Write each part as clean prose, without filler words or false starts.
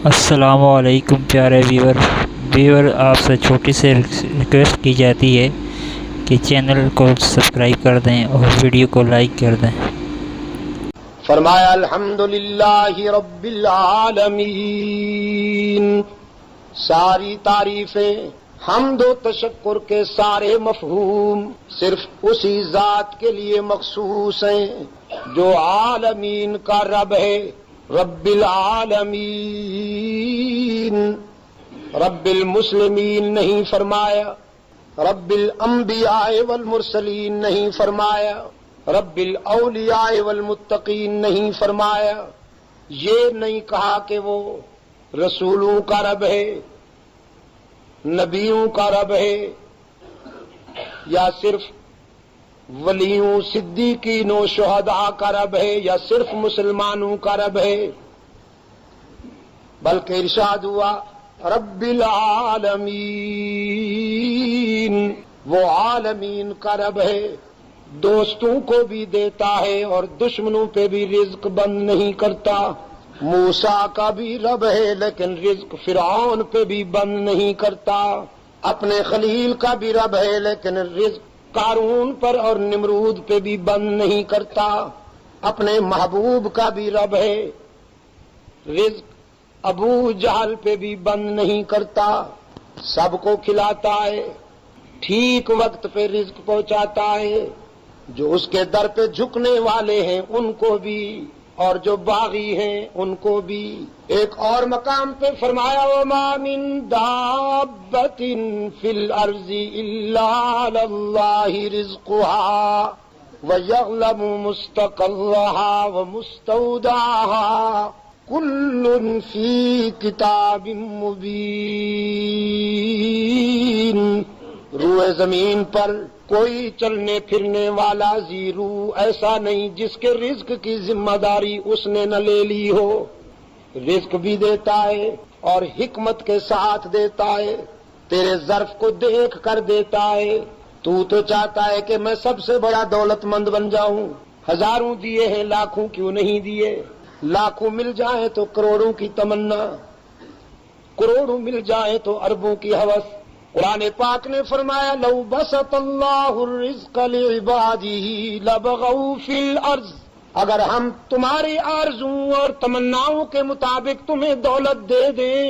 السلام علیکم پیارے ویور آپ سے چھوٹی سی ریکویسٹ کی جاتی ہے کہ چینل کو سبسکرائب کر دیں اور ویڈیو کو لائک کر دیں۔ فرمایا الحمدللہ رب العالمین، ساری تعریفیں حمد و تشکر کے سارے مفہوم صرف اسی ذات کے لیے مخصوص ہیں جو عالمین کا رب ہے، رب العالمین۔ رب المسلمین نہیں فرمایا، رب الانبیاء والمرسلین نہیں فرمایا، رب الاولیاء والمتقین نہیں فرمایا۔ یہ نہیں کہا کہ وہ رسولوں کا رب ہے، نبیوں کا رب ہے، یا صرف ولیوں صدیقین و شہداء کا رب ہے، یا صرف مسلمانوں کا رب ہے، بلکہ ارشاد ہوا رب العالمین، وہ عالمین کا رب ہے۔ دوستوں کو بھی دیتا ہے اور دشمنوں پہ بھی رزق بند نہیں کرتا۔ موسیٰ کا بھی رب ہے لیکن رزق فرعون پہ بھی بند نہیں کرتا۔ اپنے خلیل کا بھی رب ہے لیکن رزق قارون پر اور نمرود پہ بھی بند نہیں کرتا۔ اپنے محبوب کا بھی رب ہے، رزق ابو جہل پہ بھی بند نہیں کرتا۔ سب کو کھلاتا ہے، ٹھیک وقت پہ رزق پہنچاتا ہے، جو اس کے در پہ جھکنے والے ہیں ان کو بھی اور جو باغی ہیں ان کو بھی۔ ایک اور مقام پہ فرمایا وَمَا مِن دَابَّةٍ فِي الْأَرْضِ إِلَّا عَلَى اللَّهِ رِزْقُهَا وَيَعْلَمُ مُسْتَقَرَّهَا وَمُسْتَوْدَعَهَا كُلٌّ فِي كِتَابٍ مُبِينٍ۔ روئے زمین پر کوئی چلنے پھرنے والا زیرو ایسا نہیں جس کے رزق کی ذمہ داری اس نے نہ لے لی ہو۔ رزق بھی دیتا ہے اور حکمت کے ساتھ دیتا ہے، تیرے ظرف کو دیکھ کر دیتا ہے۔ تو چاہتا ہے کہ میں سب سے بڑا دولت مند بن جاؤں، ہزاروں دیے ہیں لاکھوں کیوں نہیں دیے، لاکھوں مل جائیں تو کروڑوں کی تمنا، کروڑوں مل جائیں تو اربوں کی ہوس۔ قرآن پاک نے فرمایا لو بسط اللہ الرزق لعباده لبغوا فی الارض، اگر ہم تمہاری آرزوؤں اور تمناؤں کے مطابق تمہیں دولت دے دیں،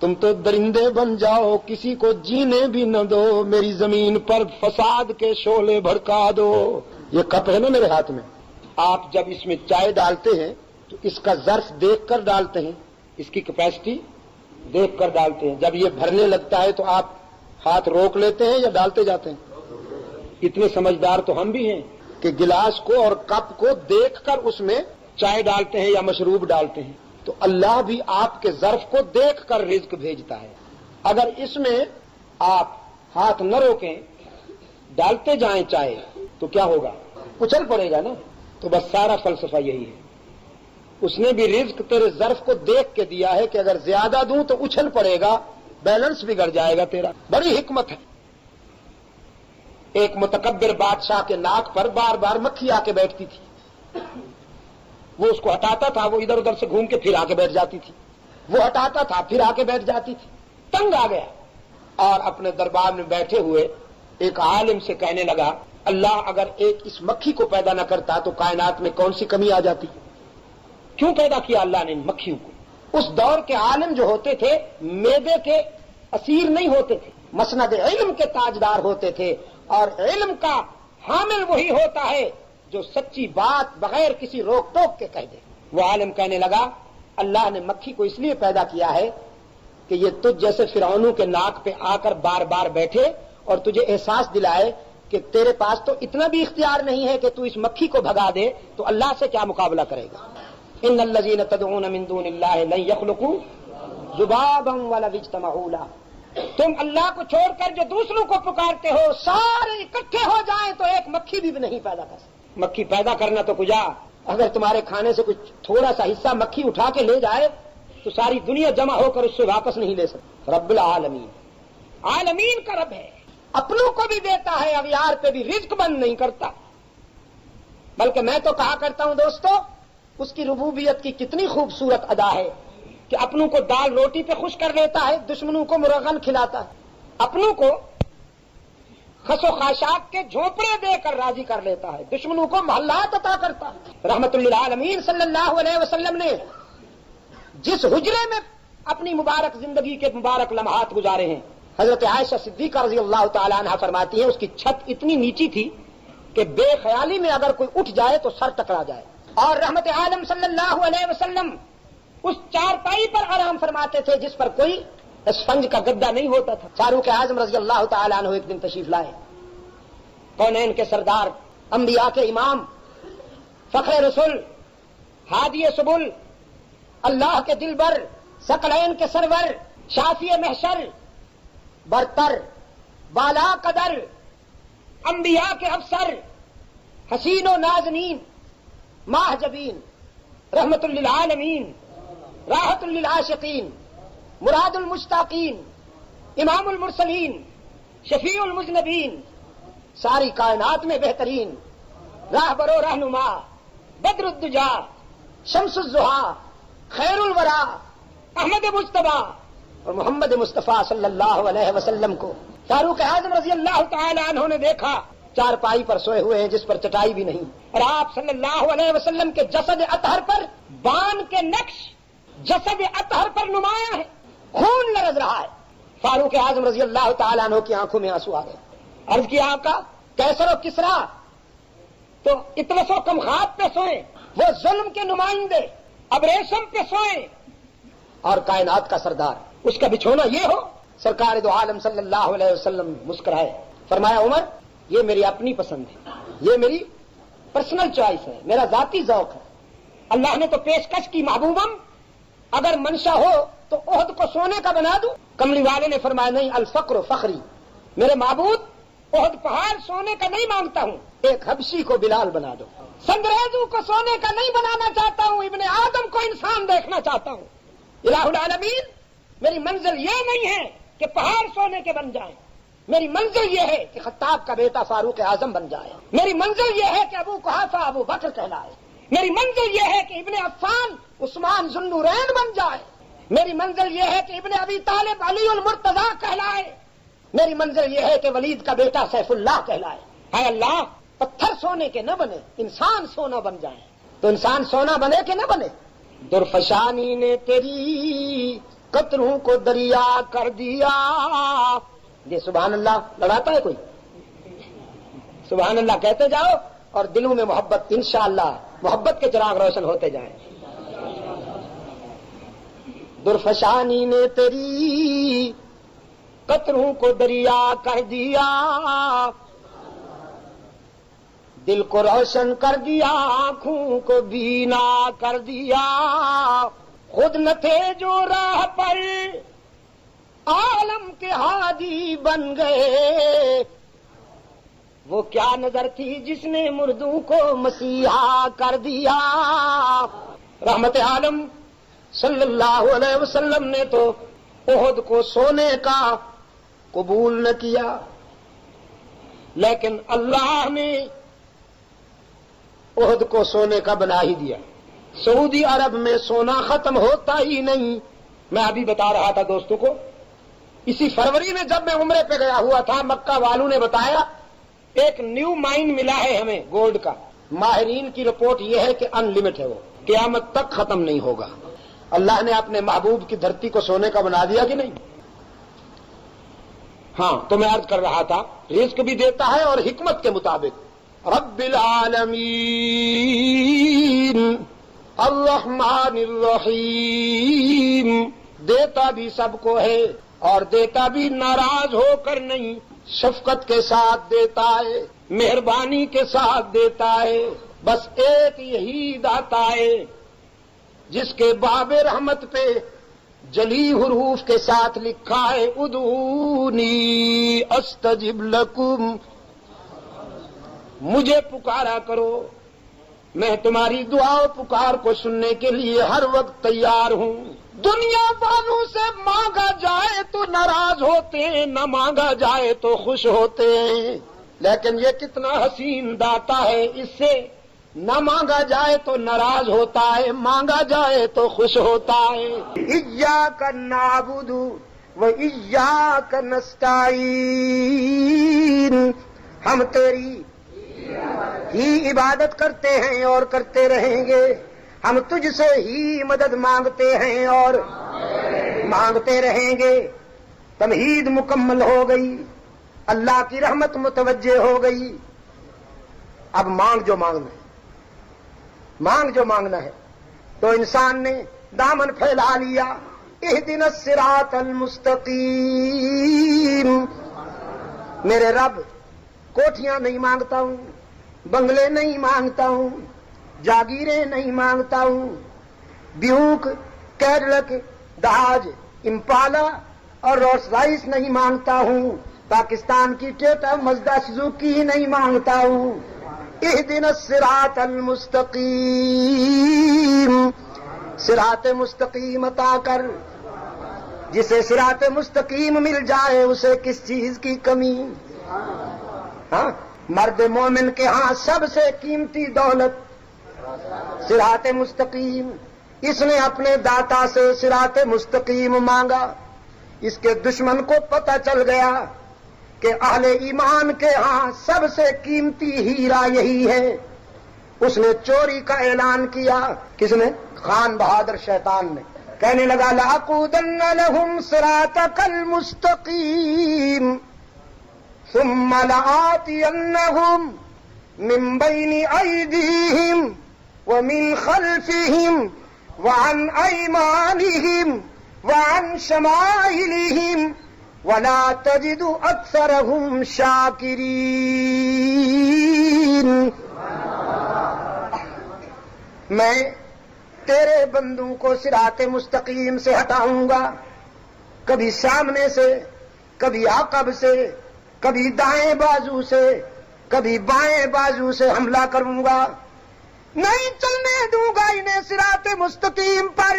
تم تو درندے بن جاؤ، کسی کو جینے بھی نہ دو، میری زمین پر فساد کے شعلے بھڑکا دو۔ یہ کپ ہے نا میرے ہاتھ میں، آپ جب اس میں چائے ڈالتے ہیں تو اس کا ظرف دیکھ کر ڈالتے ہیں، اس کی کیپیسٹی دیکھ کر ڈالتے ہیں۔ جب یہ بھرنے لگتا ہے تو آپ ہاتھ روک لیتے ہیں یا ڈالتے جاتے ہیں؟ اتنے سمجھدار تو ہم بھی ہیں کہ گلاس کو اور کپ کو دیکھ کر اس میں چائے ڈالتے ہیں یا مشروب ڈالتے ہیں۔ تو اللہ بھی آپ کے ظرف کو دیکھ کر رزق بھیجتا ہے۔ اگر اس میں آپ ہاتھ نہ روکیں، ڈالتے جائیں چائے، تو کیا ہوگا؟ اچھل پڑے گا نا۔ تو بس سارا فلسفہ یہی ہے، اس نے بھی رزق تیرے ظرف کو دیکھ کے دیا ہے کہ اگر زیادہ دوں تو اچھل پڑے گا، بیلنس بگڑ جائے گا تیرا۔ بڑی حکمت ہے۔ ایک متکبر بادشاہ کے ناک پر بار بار مکھی آ کے بیٹھتی تھی، وہ اس کو ہٹاتا تھا، وہ ادھر ادھر سے گھوم کے پھر آ کے بیٹھ جاتی تھی، وہ ہٹاتا تھا پھر آ کے بیٹھ جاتی تھی۔ تنگ آ گیا اور اپنے دربار میں بیٹھے ہوئے ایک عالم سے کہنے لگا اللہ اگر ایک اس مکھی کو پیدا نہ کرتا تو کائنات میں کون سی کمی آ جاتی؟ کیوں پیدا کیا اللہ نے مکھیوں کو؟ اس دور کے عالم جو ہوتے تھے معدے کے اسیر نہیں ہوتے تھے، مسند علم کے تاجدار ہوتے تھے، اور علم کا حامل وہی ہوتا ہے جو سچی بات بغیر کسی روک ٹوک کے کہہ دے۔ وہ عالم کہنے لگا اللہ نے مکھی کو اس لیے پیدا کیا ہے کہ یہ تجھ جیسے فرعونوں کے ناک پہ آ کر بار بار بیٹھے اور تجھے احساس دلائے کہ تیرے پاس تو اتنا بھی اختیار نہیں ہے کہ تو اس مکھی کو بھگا دے، تو اللہ سے کیا مقابلہ کرے گا؟ ان الذین تدعون من دون اللہ لن یخلقوا ذبابا ولو اجتمعوا لہ، تم اللہ کو چھوڑ کر جو دوسروں کو پکارتے ہو سارے اکٹھے ہو جائیں تو ایک مکھی بھی نہیں پیدا کر سکتے۔ مکھی پیدا کرنا تو کجا، اگر تمہارے کھانے سے کچھ تھوڑا سا حصہ مکھی اٹھا کے لے جائے تو ساری دنیا جمع ہو کر اس سے واپس نہیں لے سکتی۔ رب العالمین، عالمین کا رب ہے، اپنوں کو بھی دیتا ہے، اغیار پہ بھی رزق بند نہیں کرتا۔ بلکہ میں تو کہا کرتا ہوں دوستو، اس کی ربوبیت کی کتنی خوبصورت ادا ہے کہ اپنوں کو دال روٹی پہ خوش کر لیتا ہے، دشمنوں کو مرغن کھلاتا ہے، اپنوں کو خس و خاشاک کے جھونپڑے دے کر راضی کر لیتا ہے، دشمنوں کو محلات عطا کرتا ہے۔ رحمت للعالمین صلی اللہ علیہ وسلم نے جس حجرے میں اپنی مبارک زندگی کے مبارک لمحات گزارے ہیں، حضرت عائشہ صدیقہ رضی اللہ تعالی عنہ فرماتی ہیں اس کی چھت اتنی نیچی تھی کہ بے خیالی میں اگر کوئی اٹھ جائے تو سر ٹکرا جائے، اور رحمت عالم صلی اللہ علیہ وسلم اس چارپائی پر آرام فرماتے تھے جس پر کوئی اسفنج کا گدا نہیں ہوتا تھا۔ فاروق اعظم رضی اللہ تعالیٰ عنہ ایک دن تشریف لائے، کونین کے سردار، انبیاء کے امام، فخر رسول، ہادی سبل، اللہ کے دلبر، ثقلین کے سرور، شافی محشر، برتر، بالا قدر، انبیاء کے افسر، حسین و نازنین، ماہ جبین، رحمت للعالمین، راحت للعاشقین، مراد المشتاقین، امام المرسلین، شفیع المذنبین، ساری کائنات میں بہترین، راہبر و رہنما، بدر الدجا، شمس الضحیٰ، خیر الورا، احمد مجتبیٰ اور محمد مصطفیٰ صلی اللہ علیہ وسلم کو فاروق اعظم رضی اللہ تعالی عنہ نے دیکھا چارپائی پر سوئے ہوئے ہیں جس پر چٹائی بھی نہیں، اور آپ صلی اللہ علیہ وسلم کے جسد اطہر پر بان کے نقش جسد اطہر پر نمایاں ہے، خون لرز رہا ہے۔ فاروق اعظم رضی اللہ تعالیٰ عنہ کی آنکھوں میں آنسو آ گئے، عرض کیا آقا کیسر و کسرا تو اطلس و کمخات پہ سوئیں، وہ ظلم کے نمائندے اب ریشم پہ سوئیں، اور کائنات کا سردار اس کا بچھونا یہ ہو۔ سرکار دو عالم صلی اللہ علیہ وسلم مسکرائے، فرمایا عمر یہ میری اپنی پسند ہے، یہ میری پرسنل چوائس ہے، میرا ذاتی ذوق ہے، اللہ نے تو پیشکش کی محبوبم اگر منشا ہو تو عہد کو سونے کا بنا دوں۔ کملی والے نے فرمایا نہیں، الفقر فخری، میرے معبود عہد پہاڑ سونے کا نہیں مانگتا ہوں، ایک حبشی کو بلال بنا دو، سنگریزوں کو سونے کا نہیں بنانا چاہتا ہوں، ابن آدم کو انسان دیکھنا چاہتا ہوں۔ الہ العالمین میری منزل یہ نہیں ہے کہ پہاڑ سونے کے بن جائیں، میری منزل یہ ہے کہ خطاب کا بیٹا فاروق اعظم بن جائے، میری منزل یہ ہے کہ ابو قحافہ ابو بکر کہلائے، میری منزل یہ ہے کہ ابن عفان عثمان ذو النورین بن جائے، میری منزل یہ ہے کہ ابن ابی طالب علی المرتضی کہلائے، میری منزل یہ ہے کہ ولید کا بیٹا سیف اللہ کہلائے۔ اے اللہ پتھر سونے کے نہ بنے، انسان سونا بن جائے، تو انسان سونا بنے کہ نہ بنے۔ درفشانی نے تیری قطروں کو دریا کر دیا، یہ سبحان اللہ لڑاتا ہے کوئی؟ سبحان اللہ کہتے جاؤ اور دلوں میں محبت، انشاءاللہ محبت کے چراغ روشن ہوتے جائیں۔ درفشانی نے تیری قطروں کو دریا کر دیا، دل کو روشن کر دیا، آنکھوں کو بینا کر دیا، خود نہ تھے جو راہ پر عالم کے ہادی بن گئے، وہ کیا نظر تھی جس نے مردوں کو مسیحا کر دیا۔ رحمت عالم صلی اللہ علیہ وسلم نے تو احد کو سونے کا قبول نہ کیا، لیکن اللہ نے احد کو سونے کا بنا ہی دیا۔ سعودی عرب میں سونا ختم ہوتا ہی نہیں۔ میں ابھی بتا رہا تھا دوستوں کو، اسی فروری میں جب میں عمرے پہ گیا ہوا تھا، مکہ والوں نے بتایا ایک نیو مائن ملا ہے ہمیں گولڈ کا، ماہرین کی رپورٹ یہ ہے کہ ان لمٹ ہے، وہ قیامت تک ختم نہیں ہوگا۔ اللہ نے اپنے محبوب کی دھرتی کو سونے کا بنا دیا کہ نہیں؟ ہاں، تو میں عرض کر رہا تھا رزق بھی دیتا ہے اور حکمت کے مطابق۔ رب العالمین الرحمن الرحیم، دیتا بھی سب کو ہے اور دیتا بھی ناراض ہو کر نہیں، شفقت کے ساتھ دیتا ہے، مہربانی کے ساتھ دیتا ہے۔ بس ایک یہی داتا ہے جس کے باب رحمت پہ جلی حروف کے ساتھ لکھا ہے ادعونی استجب لکم، مجھے پکارا کرو، میں تمہاری دعا و پکار کو سننے کے لیے ہر وقت تیار ہوں۔ دنیا والوں سے مانگا جائے تو ناراض ہوتے ہیں، نہ مانگا جائے تو خوش ہوتے ہیں، لیکن یہ کتنا حسین داتا ہے، اس سے نہ مانگا جائے تو ناراض ہوتا ہے، مانگا جائے تو خوش ہوتا ہے۔ ایاک نعبد و ایاک نستعین، ہم تیری ہی عبادت کرتے ہیں اور کرتے رہیں گے، ہم تجھ سے ہی مدد مانگتے ہیں اور مانگتے رہیں گے۔ تمہید مکمل ہو گئی، اللہ کی رحمت متوجہ ہو گئی۔ اب مانگ جو مانگنا ہے، مانگ جو مانگنا ہے، تو انسان نے دامن پھیلا لیا۔ اہدنا الصراط المستقیم، میرے رب کوٹھیاں نہیں مانگتا ہوں، بنگلے نہیں مانگتا ہوں، جاگیریں نہیں مانگتا ہوں، بیوک، کیڈلک، دہاج، امپالا اور رولس رائس نہیں مانگتا ہوں، پاکستان کی ٹویوٹا مزدا سوزوکی نہیں مانگتا ہوں۔ اہدنا الصراط المستقیم، صراط مستقیم عطا کر۔ جسے صراط مستقیم مل جائے اسے کس چیز کی کمی؟ ہاں، مرد مومن کے ہاں سب سے قیمتی دولت صراط مستقیم۔ اس نے اپنے داتا سے صراط مستقیم مانگا، اس کے دشمن کو پتہ چل گیا کہ اہل ایمان کے ہاں سب سے قیمتی ہیرا یہی ہے۔ اس نے چوری کا اعلان کیا۔ کس نے؟ خان بہادر شیطان نے۔ کہنے لگا لَأَقْعُدَنَّ لَهُمْ صِرَاطَكَ الْمُسْتَقِيمَ ثُمَّ لَآتِيَنَّهُمْ مِنْ بَيْنِ أَيْدِيهِمْ وَمِنْ خَلْفِهِمْ وَعَنْ أَيْمَانِهِمْ وَعَنْ شَمَائِلِهِمْ وَلَا تَجِدُ أَكْثَرَهُمْ شَاكِرِينَ۔ میں تیرے بندوں کو صراط مستقیم سے ہٹاؤں گا، کبھی سامنے سے، کبھی عقب سے، کبھی دائیں بازو سے، کبھی بائیں بازو سے حملہ کروں گا، نہیں چلنے دوں گا انہیں صراط مستقیم پر۔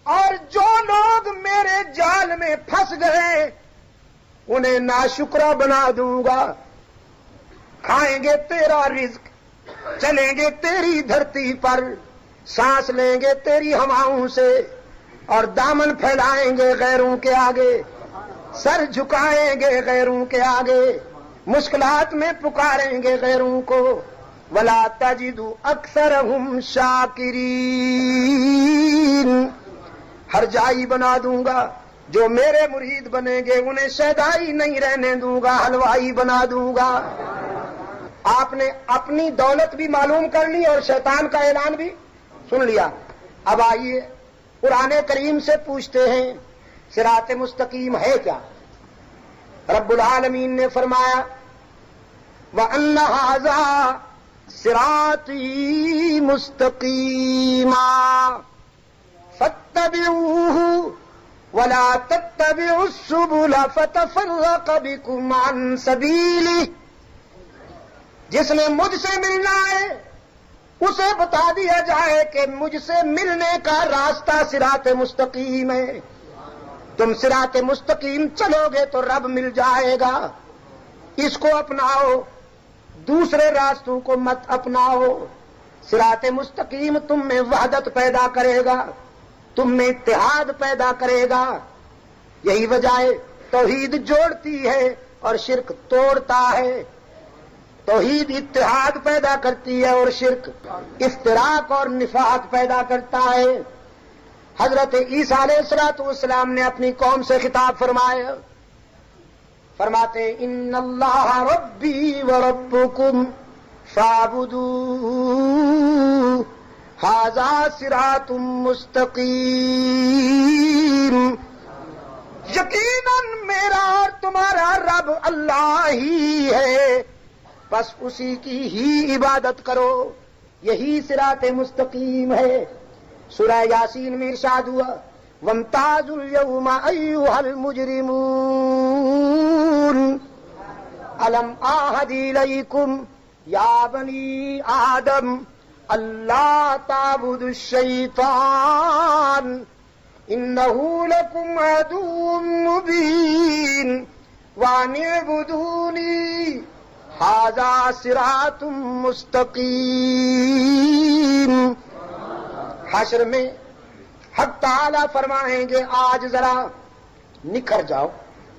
اور جو لوگ میرے جال میں پھنس گئے انہیں ناشکرا بنا دوں گا۔ کھائیں گے تیرا رزق، چلیں گے تیری دھرتی پر، سانس لیں گے تیری ہواؤں سے، اور دامن پھیلائیں گے غیروں کے آگے، سر جھکائیں گے غیروں کے آگے، مشکلات میں پکاریں گے غیروں کو۔ وَلَا تَجِدُ أَكْثَرَهُمْ شَاكِرِينَ، ہر جائی بنا دوں گا۔ جو میرے مرید بنیں گے انہیں شیدائی نہیں رہنے دوں گا، حلوائی بنا دوں گا۔ آپ نے اپنی دولت بھی معلوم کر لی اور شیطان کا اعلان بھی سن لیا۔ اب آئیے قرآن کریم سے پوچھتے ہیں صراط مستقیم ہے کیا؟ رب العالمین نے فرمایا وَأَنَّ هَذَا صِرَاطِي مُسْتَقِيمًا فَاتَّبِعُوهُ وَلَا تَتَّبِعُوا السُّبُلَ فَتَفَرَّقَ بِكُمْ عَنْ سَبِيلِهِ، جس نے مجھ سے ملنا ہے اسے بتا دیا جائے کہ مجھ سے ملنے کا راستہ صراط مستقیم ہے۔ تم صراط مستقیم چلو گے تو رب مل جائے گا، اس کو اپناؤ، دوسرے راستوں کو مت اپناؤ۔ صراط مستقیم تم میں وحدت پیدا کرے گا، تم میں اتحاد پیدا کرے گا۔ یہی وجہ ہے توحید جوڑتی ہے اور شرک توڑتا ہے۔ توحید اتحاد پیدا کرتی ہے اور شرک افتراق اور نفاق پیدا کرتا ہے۔ حضرت عیسیٰ علیہ السلام نے اپنی قوم سے خطاب فرمایا، فرماتے ان اللہ ربی وربکم فاعبدوہ ھذا صراط مستقیم، یقیناً میرا اور تمہارا رب اللہ ہی ہے، بس اسی کی ہی عبادت کرو، یہی صراط مستقیم ہے۔ سورہ یاسین میں ارشاد ہوا وامتازوا اليوم ایھا المجرمون الم اعہد الیکم یا بنی آدم اللہ تعبدوا الشیطان انہ لکم عدو مبین وان اعبدونی ھذا صراط مستقیم۔ حشر میں حق تعالی فرمائیں گے آج ذرا نکھر جاؤ،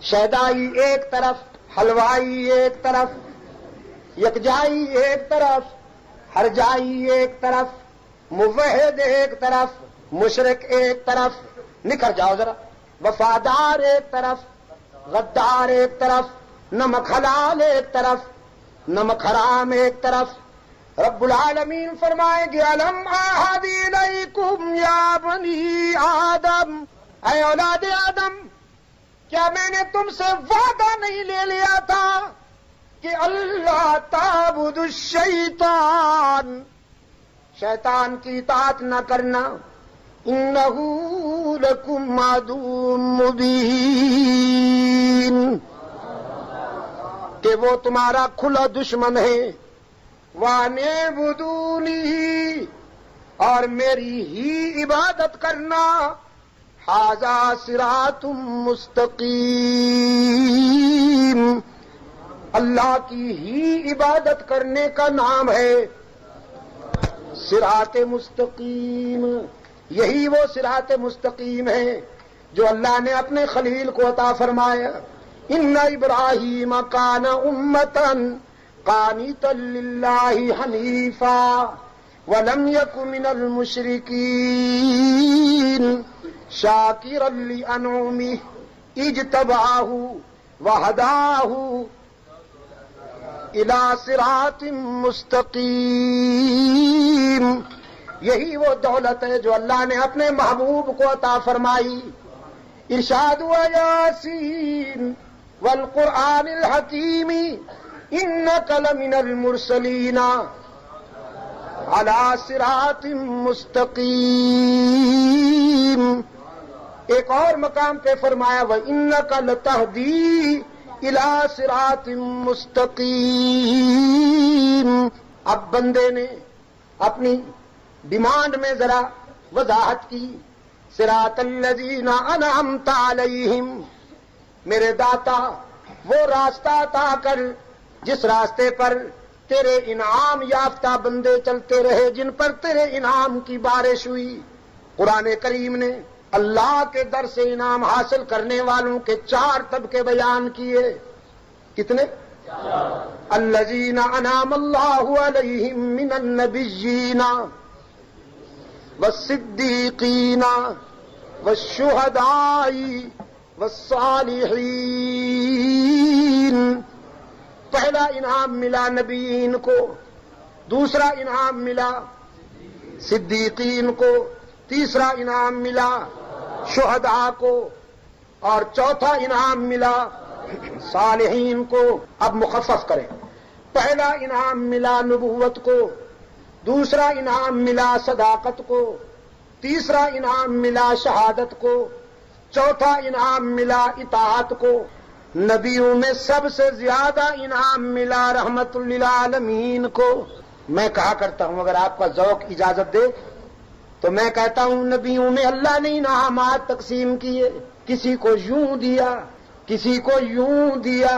شیدائی ایک طرف، حلوائی ایک طرف، یکجائی ایک طرف، ہرجائی ایک طرف، موحد ایک طرف، مشرک ایک طرف، نکھر جاؤ ذرا، وفادار ایک طرف، غدار ایک طرف، نمک حلال ایک طرف، نمک حرام ایک طرف۔ رب العالمین فرمائے گے الم اعہد الیکم یا بنی آدم، اے اولاد آدم، کیا میں نے تم سے وعدہ نہیں لے لیا تھا کہ اللہ تعبدوا الشیطان، شیطان کی اطاعت نہ کرنا، انہ لکم عدو مبین، کہ وہ تمہارا کھلا دشمن ہے، وَاعْبُدُونِی، اور میری ہی عبادت کرنا، ھذا صراط مستقیم، اللہ کی ہی عبادت کرنے کا نام ہے صراط مستقیم۔ یہی وہ صراط مستقیم ہے جو اللہ نے اپنے خلیل کو عطا فرمایا۔ ان ابراہیم کان امۃ قانتا للہ حنیفا ولم یک من المشرکین شاکرا لانعمہ اجتباہ وہداہ الی صراط مستقیم۔ یہی وہ دولت ہے جو اللہ نے اپنے محبوب کو عطا فرمائی۔ ارشاد ہوا یاسین والقرآن الحکیم انک لمن المرسلین علی صراط مستقیم۔ ایک اور مقام پہ فرمایا وانک لتہدی الی صراط مستقیم۔ اب بندے نے اپنی ڈیمانڈ میں ذرا وضاحت کی، صراط الذین انعمت علیہم، میرے داتا وہ راستہ عطا کر جس راستے پر تیرے انعام یافتہ بندے چلتے رہے، جن پر تیرے انعام کی بارش ہوئی۔ قرآن کریم نے اللہ کے در سے انعام حاصل کرنے والوں کے 4 طبقے بیان کیے۔ کتنے؟ الذین انعم اللہ علیہم من النبیین والصدیقین والشہداء والصالحین۔ پہلا انعام ملا نبیین کو، دوسرا انعام ملا صدیقین کو، تیسرا انعام ملا شہداء کو، اور چوتھا انعام ملا صالحین کو۔ اب مخفف کریں، پہلا انعام ملا نبوت کو، دوسرا انعام ملا صداقت کو، تیسرا انعام ملا شہادت کو، چوتھا انعام ملا اطاعت کو۔ نبیوں میں سب سے زیادہ انعام ملا رحمت للعالمین کو۔ میں کہا کرتا ہوں، اگر آپ کا ذوق اجازت دے تو میں کہتا ہوں نبیوں میں اللہ نے انعامات تقسیم کیے، کسی کو یوں دیا، کسی کو یوں دیا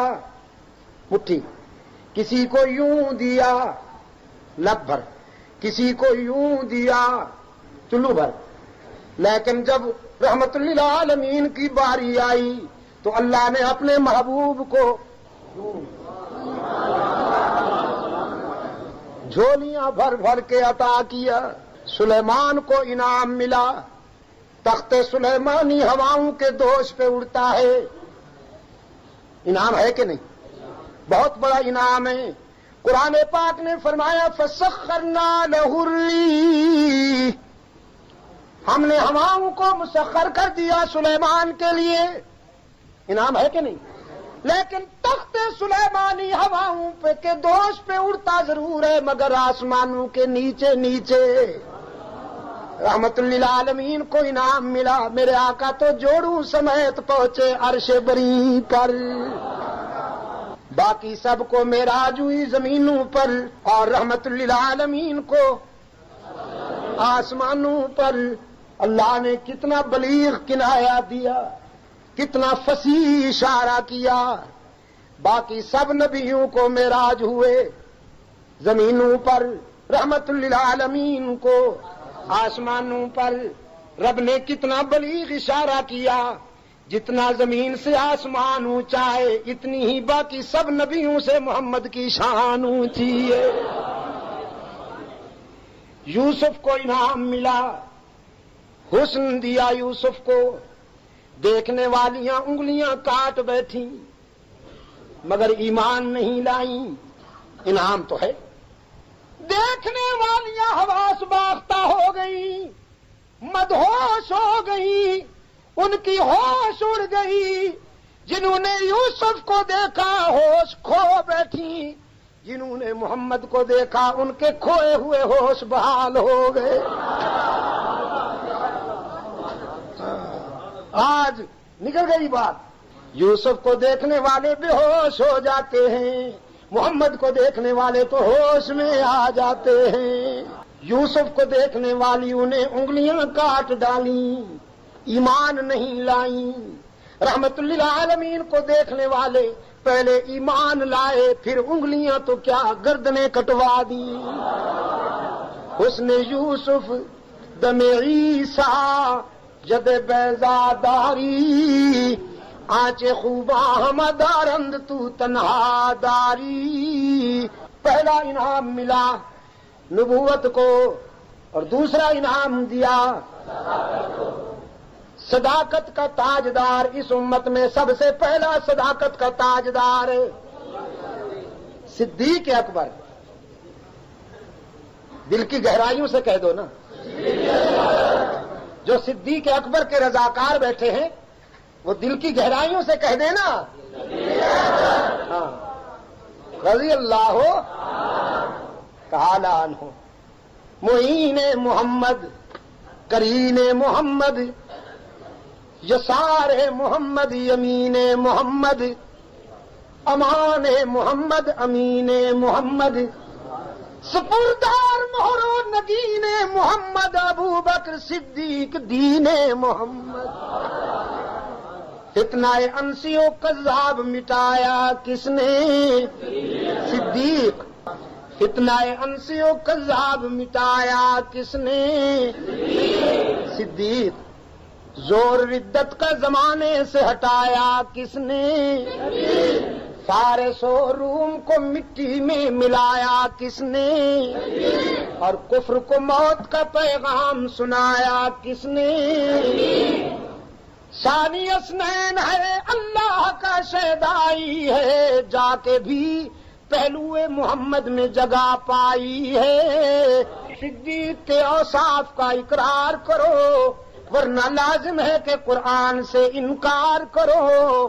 مٹھی، کسی کو یوں دیا لب بھر، کسی کو یوں دیا چلو بھر، لیکن جب رحمت للعالمین کی باری آئی تو اللہ نے اپنے محبوب کو جھولیاں بھر بھر کے عطا کیا۔ سلیمان کو انعام ملا، تخت سلیمانی ہواؤں کے دوش پہ اڑتا ہے۔ انعام ہے کہ نہیں؟ بہت بڑا انعام ہے۔ قرآن پاک نے فرمایا فسخرنا لہ الریح، ہم نے ہواؤں کو مسخر کر دیا سلیمان کے لیے۔ انعام ہے کہ نہیں؟ لیکن تخت سلیمانی ہواؤں پہ کے دوش پہ اڑتا ضرور ہے، مگر آسمانوں کے نیچے نیچے۔ رحمت للعالمین کو انعام ملا۔ میرے آقا تو جوڑوں سمیت پہنچے عرش بری پر، باقی سب کو معراج ہوئی زمینوں پر، اور رحمت للعالمین کو آسمانوں پر۔ اللہ نے کتنا بلیغ کنایا دیا، کتنا فصیح اشارہ کیا۔ باقی سب نبیوں کو معراج ہوئے زمینوں پر رحمت للعالمین کو، آسمانوں پر رب نے کتنا بلیغ اشارہ کیا، جتنا زمین سے آسمان اونچا ہے اتنی ہی باقی سب نبیوں سے محمد کی شان اونچی ہے۔ یوسف کو انعام ملا، حسن دیا یوسف کو، دیکھنے والیاں انگلیاں کاٹ بیٹھی مگر ایمان نہیں لائیں۔ انعام تو ہے، دیکھنے والیاں حواس باختہ ہو گئی، مدہوش ہو گئی، ان کی ہوش اڑ گئی۔ جنہوں نے یوسف کو دیکھا ہوش کھو بیٹھی، جنہوں نے محمد کو دیکھا ان کے کھوئے ہوئے ہوش بحال ہو گئے۔ آج نکل گئی بات، یوسف کو دیکھنے والے بے ہوش ہو جاتے ہیں، محمد کو دیکھنے والے تو ہوش میں آ جاتے ہیں۔ یوسف کو دیکھنے والیوں نے انگلیاں کاٹ ڈالیں، ایمان نہیں لائیں۔ رحمت للعالمین کو دیکھنے والے پہلے ایمان لائے، پھر انگلیاں تو کیا گردنیں کٹوا دی۔ حسن یوسف دم عیسیٰ جد بیضاداری، آنچ خوباں ہم دارند تو تنہا داری۔ پہلا انعام ملا نبوت کو اور دوسرا انعام دیا صداقت کا تاجدار۔ اس امت میں سب سے پہلا صداقت کا تاجدار صدیق اکبر۔ دل کی گہرائیوں سے کہہ دو نا، جو صدیق اکبر کے رضاکار بیٹھے ہیں وہ دل کی گہرائیوں سے کہہ دینا ہاں، رضی اللہ تعالی عنہ۔ معین محمد، کرین محمد، یسار محمد، یمین محمد، امان محمد، امین محمد، سپردار مہر و نگین محمد، ابو بکر صدیق دین محمد۔ فتنہ انسی و کذاب مٹایا کس نے؟ صدیق۔ فتنہ انسی و کذاب مٹایا کس نے؟ صدیق۔ زور ردت کا زمانے سے ہٹایا کس نے؟ فارس و روم کو مٹی میں ملایا کس نے؟ اور کفر کو موت کا پیغام سنایا کس نے؟ ثانی اثنین ہے، اللہ کا شیدائی ہے، جا کے بھی پہلو محمد میں جگہ پائی ہے۔ صدیق کے اوصاف کا اقرار کرو ورنہ لازم ہے کہ قرآن سے انکار کرو۔